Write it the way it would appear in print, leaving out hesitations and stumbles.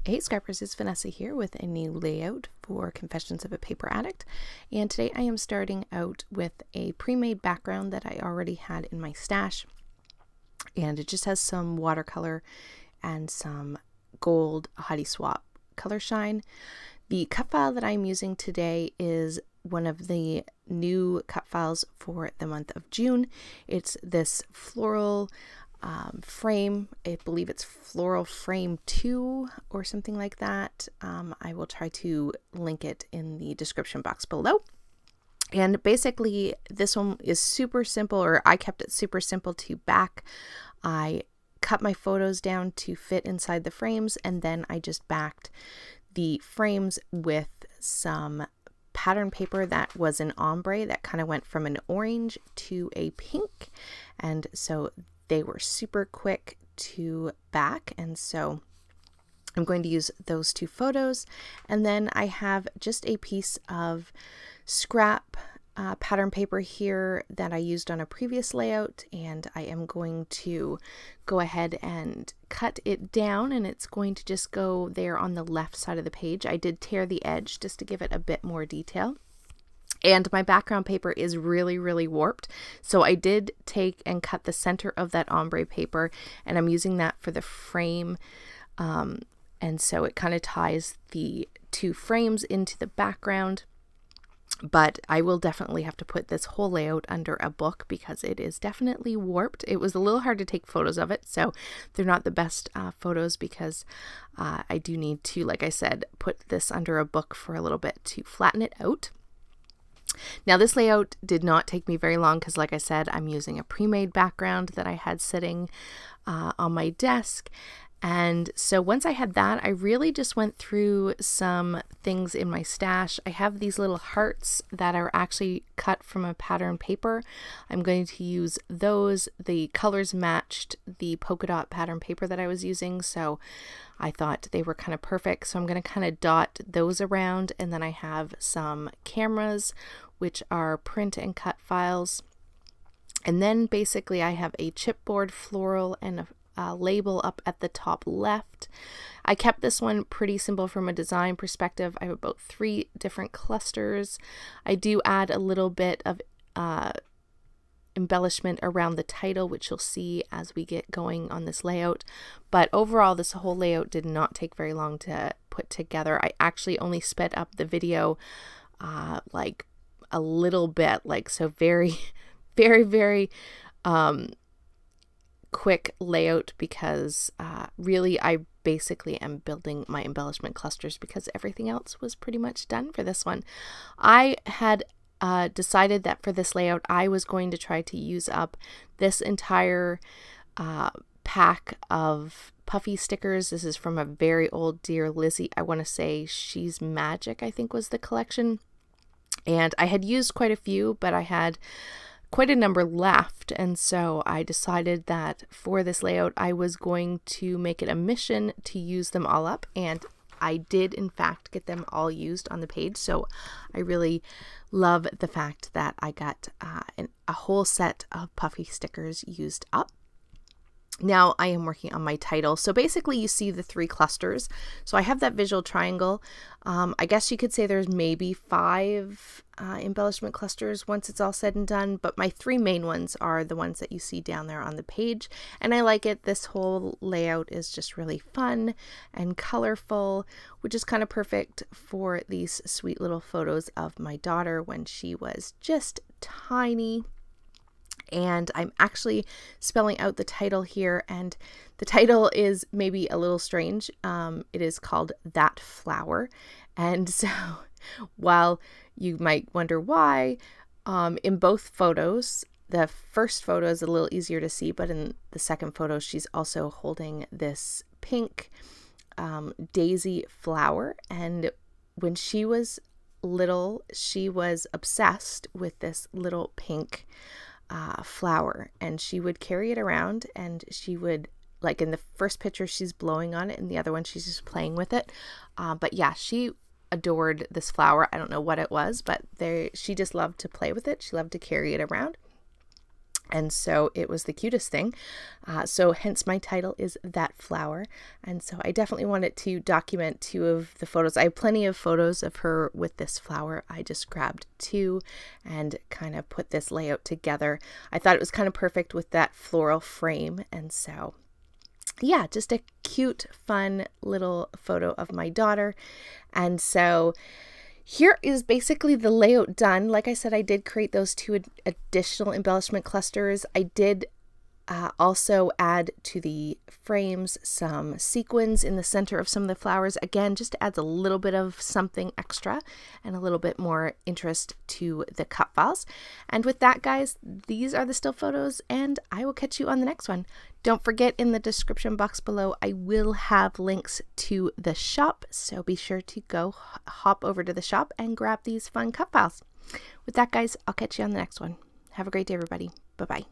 Hey Scrappers, it's Vanessa here with a new layout for Confessions of a Paper Addict, and today I am starting out with a pre-made background that I already had in my stash, and it just has some watercolor and some gold Hottie Swap color shine. The cut file that I'm using today is one of the new cut files for the month of June. It's this floral frame. I believe it's Floral Frame 2 or something like that. I will try to link it in the description box below. And basically this one is super simple, or I kept it super simple to back. I cut my photos down to fit inside the frames, and then I just backed the frames with some pattern paper that was an ombre that kind of went from an orange to a pink, and so they were super quick to back, and so I'm going to use those two photos. And then I have just a piece of scrap pattern paper here that I used on a previous layout, and I am going to go ahead and cut it down, and it's going to just go there on the left side of the page. I did tear the edge just to give it a bit more detail. And my background paper is really warped, so I did take and cut the center of that ombre paper, and I'm using that for the frame, and so it kind of ties the two frames into the background. But I will definitely have to put this whole layout under a book because it is definitely warped. It was a little hard to take photos of it, so they're not the best photos because I do need to, like I said, put this under a book for a little bit to flatten it out. Now this layout did not take me very long because, like I said, I'm using a pre-made background that I had sitting on my desk. And so once I had that, I really just went through some things in my stash. I have these little hearts that are actually cut from a pattern paper. I'm going to use those. The colors matched the polka dot pattern paper that I was using, so I thought they were kind of perfect. So I'm going to kind of dot those around, and then I have some cameras, which are print and cut files. And then basically I have a chipboard floral and a label up at the top left. I kept this one pretty simple from a design perspective. I have about 3 different clusters. I do add a little bit of embellishment around the title, which you'll see as we get going on this layout. But overall, this whole layout did not take very long to put together. I actually only sped up the video like a little bit, like, so very quick layout, because really I basically am building my embellishment clusters because everything else was pretty much done for this one. I had decided that for this layout I was going to try to use up this entire pack of puffy stickers. This is from a very old Dear Lizzie. I want to say She's Magic, I think, was the collection. And I had used quite a few, but I had quite a number left, and so I decided that for this layout I was going to make it a mission to use them all up, and I did in fact get them all used on the page. So I really love the fact that I got a whole set of puffy stickers used up. Now I am working on my title. So basically you see the 3 clusters. So I have that visual triangle. I guess you could say there's maybe 5 embellishment clusters once it's all said and done, but my 3 main ones are the ones that you see down there on the page, and I like it. This whole layout is just really fun and colorful, which is kind of perfect for these sweet little photos of my daughter when she was just tiny. And I'm actually spelling out the title here, and the title is maybe a little strange. It is called That Flower, and so while you might wonder why, in both photos, the first photo is a little easier to see, but in the second photo she's also holding this pink daisy flower, and when she was little she was obsessed with this little pink flower, and she would carry it around, and she would, like in the first picture she's blowing on it, and the other one she's just playing with it. But yeah, she adored this flower. I don't know what it was, but she just loved to play with it. She loved to carry it around. And so it was the cutest thing. So hence my title is That Flower. And so I definitely wanted to document 2 of the photos. I have plenty of photos of her with this flower. I just grabbed 2 and kind of put this layout together. I thought it was kind of perfect with that floral frame. And so yeah, just a cute, fun little photo of my daughter. And so here is basically the layout done. Like I said, I did create those 2 additional embellishment clusters. I did also add to the frames some sequins in the center of some of the flowers. Again, just adds a little bit of something extra and a little bit more interest to the cut files. And with that, guys, these are the still photos, and I will catch you on the next one. Don't forget, in the description box below, I will have links to the shop, so be sure to go hop over to the shop and grab these fun cut files. With that, guys, I'll catch you on the next one. Have a great day, everybody. Bye-bye.